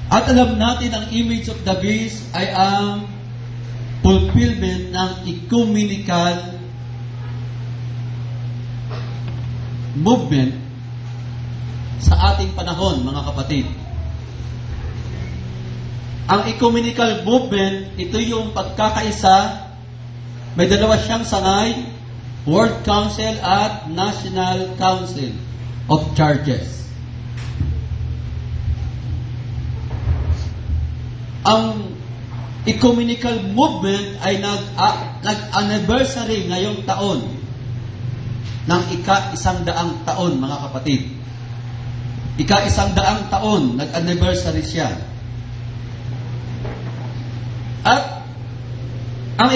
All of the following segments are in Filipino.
At alam natin ang image of the beast ay ang fulfillment ng ecumenical movement sa ating panahon, mga kapatid. Ang ecumenical movement, ito yung pagkakaisa. May dalawa siyang sangay, World Council at National Council of Churches. Ang ecumenical movement ay nag-anniversary ngayong taon ng ika-100 taon, mga kapatid. Ika-100 taon, nag-anniversary siya. At ang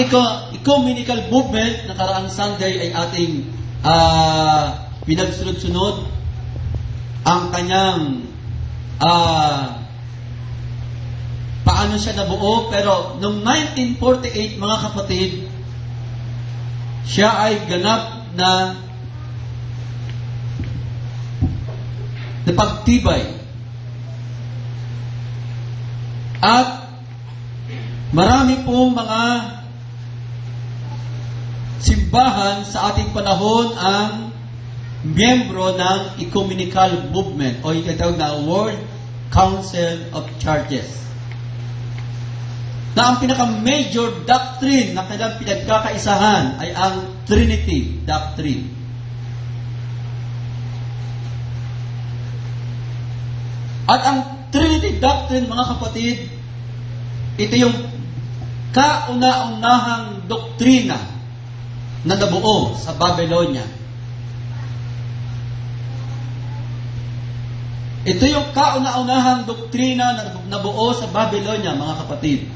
ecumenical movement, nakaraang Sunday ay ating pinagsunod-sunod ang kanyang paano siya nabuo. Pero noong 1948, mga kapatid, siya ay ganap na napagtibay. At marami pong mga simbahan sa ating panahon ang miyembro ng ecumenical movement o yung tinatawag na World Council of Churches. Na ang pinaka-major doctrine na kanilang pinagkakaisahan ay ang Trinity Doctrine. At ang Trinity Doctrine, mga kapatid, ito yung kauna-unahang doktrina na nabuo sa Babylonia. Ito yung kauna-unahang doktrina na nabuo sa Babylonia, mga kapatid.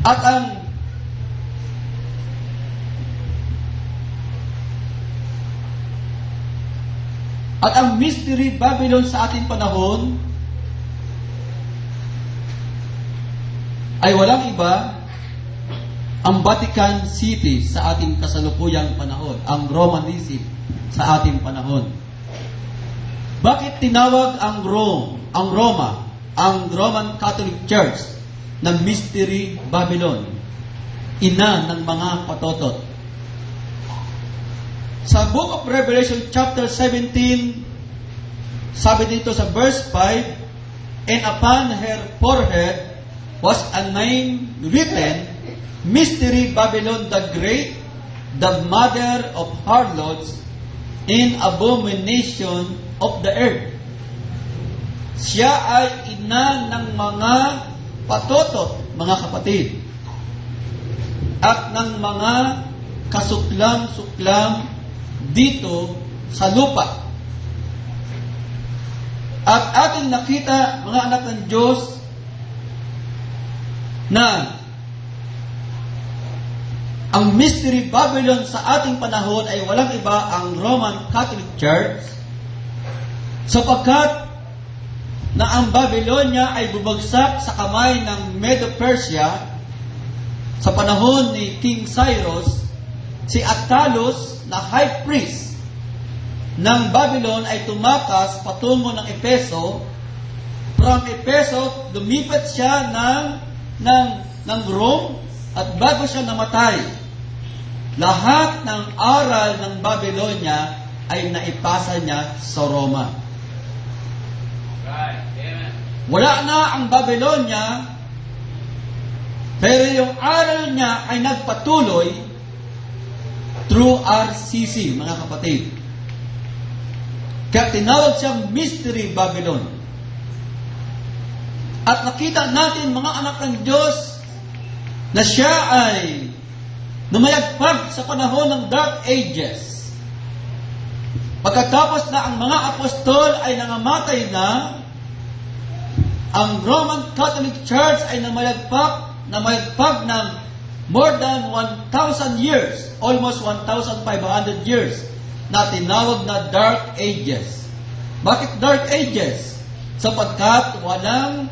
At ang mystery Babylon sa ating panahon ay walang iba ang Vatican City sa ating kasalukuyang panahon, ang Romanism sa ating panahon. Bakit tinawag ang Roma, ang Roman Catholic Church na Mystery Babylon, ina ng mga patotot? Sa Book of Revelation chapter 17, sabi dito sa verse 5, "And upon her forehead was a name written, Mystery Babylon the Great, the mother of harlots and abomination of the earth." Siya ay ina ng mga patotot, mga kapatid, at ng mga kasuklam-suklam dito sa lupa. At ating nakita, mga anak ng Diyos, na ang Mystery Babylon sa ating panahon ay walang iba ang Roman Catholic Church, sapagkat na ang Babylonia ay bumagsak sa kamay ng Medo-Persia sa panahon ni King Cyrus. Si Attalus na high priest ng Babylon ay tumakas patungo ng Efeso. From Efeso, lumipat siya ng Rome, at bago siya namatay, lahat ng aral ng Babylonia ay naipasa niya sa Roma. Wala na ang Babylonia, pero yung aral niya ay nagpatuloy through RCC, mga kapatid. Kaya tinawag siyang Mystery Babylon. At nakita natin, mga anak ng Diyos, na siya ay numayagpag sa panahon ng Dark Ages. Pagkatapos na ang mga apostol ay nangamatay na, ang Roman Catholic Church ay namayagpag ng more than 1,000 years, almost 1,500 years, na tinawag na Dark Ages. Bakit Dark Ages? Sapagkat walang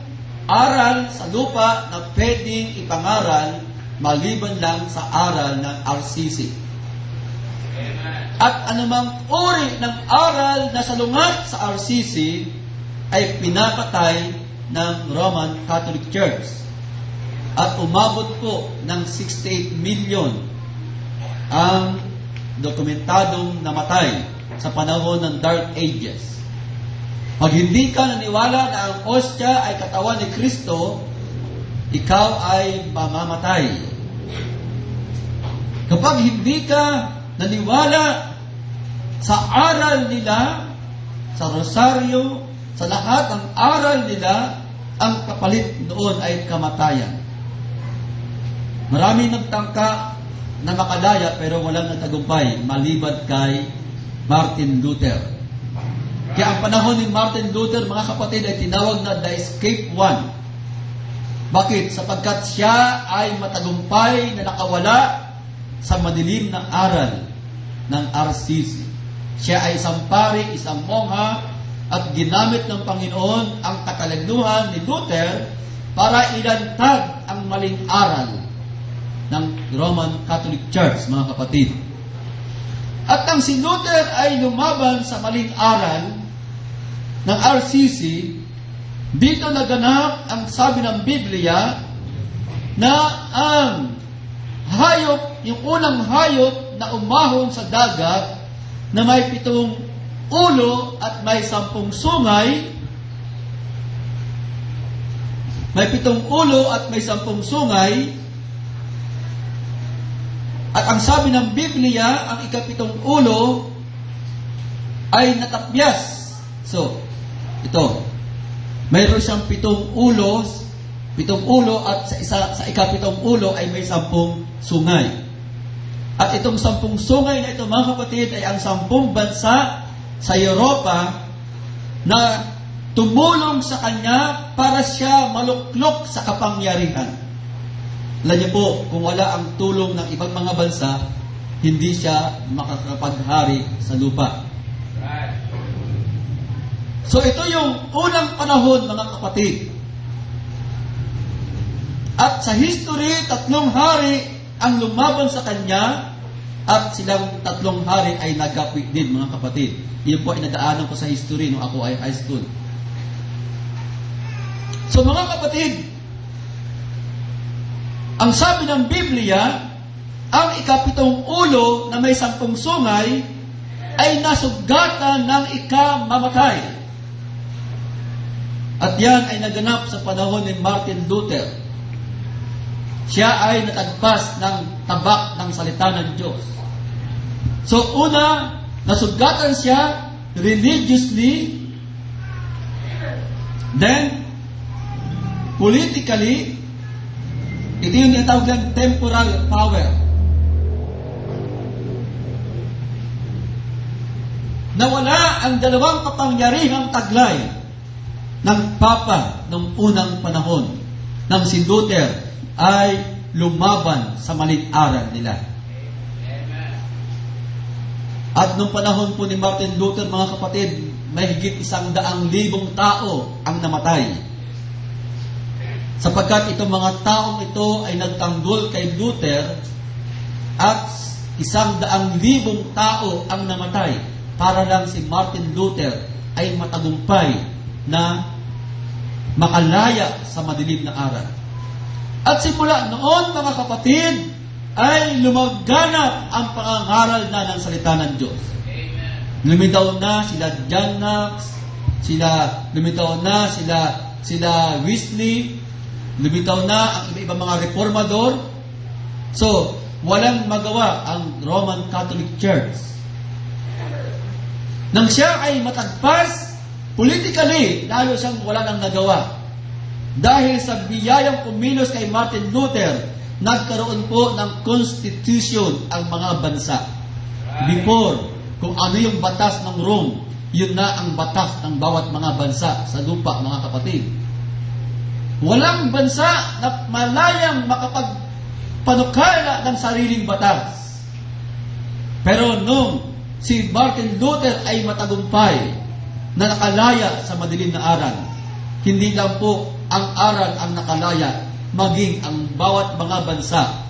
aral sa lupa na pwedeng ipangaral maliban lang sa aral ng RCC. At anumang uri ng aral na salungat sa RCC ay pinapatay ng Roman Catholic Church. At umabot po ng 68 million ang dokumentadong namatay sa panahon ng Dark Ages. Pag hindi ka naniwala na ang ostya ay katawan ni Kristo, ikaw ay mamamatay. Kapag hindi ka naniwala sa aral nila, sa rosaryo, sa lahat ng aral nila, ang kapalit doon ay kamatayan. Marami nagtangka na makalaya pero walang natagumpay maliban kay Martin Luther. Kaya ang panahon ni Martin Luther, mga kapatid, ay tinawag na the Escape One. Bakit? Sapagkat siya ay matagumpay na nakawala sa madilim na aral ng RCC. Siya ay isang pari, isang mongha, at ginamit ng Panginoon ang katalanuhan ni Luther para ilantad ang maling aral ng Roman Catholic Church, mga kapatid. At nang si Luther ay lumaban sa maling aral ng RCC, dito naganap ang sabi ng Biblia na ang hayop, yung unang hayop na umahon sa dagat na may 7 ulo at may 10 sungay, may 7 ulo at may 10 sungay, at ang sabi ng Biblia, ang ika-7 ulo ay natapyas. So, ito, mayroon siyang 7 ulo at sa ika-7 ulo ay may 10 sungay. At itong 10 sungay na ito, mga kapatid, ay ang 10 bansa sa Europa na tumulong sa kanya para siya maluklok sa kapangyarihan. Alam niyo po, kung wala ang tulong ng ibang mga bansa, hindi siya makakapaghari sa lupa. So ito yung unang panahon, mga kapatid. At sa history, 3 hari ang lumaban sa kanya, at silang 3 hari ay nag-acquit din, mga kapatid. Iyon po ay nadaanan ko sa history nung ako ay high school. So mga kapatid, ang sabi ng Biblia, ang ika-7 ulo na may 10 sungay ay nasugatan ng ikamamatay. At yan ay naganap sa panahon ni Martin Luther. Siya ay natagpas ng tabak ng salita ng Diyos. So una, nasugatan siya religiously, then politically. Ito yung tinatawag ng temporal power. Nawala ang 2 kapangyarihang taglay ng Papa ng unang panahon nang si Luther ay lumaban sa maling aral nila. At nung panahon po ni Martin Luther, mga kapatid, may higit 100,000 tao ang namatay. Sapagkat itong mga taong ito ay nagtanggol kay Luther at 100,000 tao ang namatay para lang si Martin Luther ay matagumpay na makalaya sa madilim na aral. At simula noon, mga kapatid, ay lumaganap ang pangangaral na ng salita ng Diyos. Lumitaw na sila John Knox, lumitaw na sila Wesley, lumitaw na ang iba-ibang mga reformador. So, walang magawa ang Roman Catholic Church. Nang siya ay matagpas, politically, lalo siyang wala nang nagawa. Dahil sa biyayang kumilos kay Martin Luther, nagkaroon po ng constitution ang mga bansa. Before, kung ano yung batas ng Rome, yun na ang batas ng bawat mga bansa sa lupa, mga kapatid. Walang bansa na malayang makapagpanukala ng sariling batas. Pero nung si Martin Luther ay matagumpay na nakalaya sa madilim na aral, hindi lang po ang aral ang nakalaya, maging ang bawat mga bansa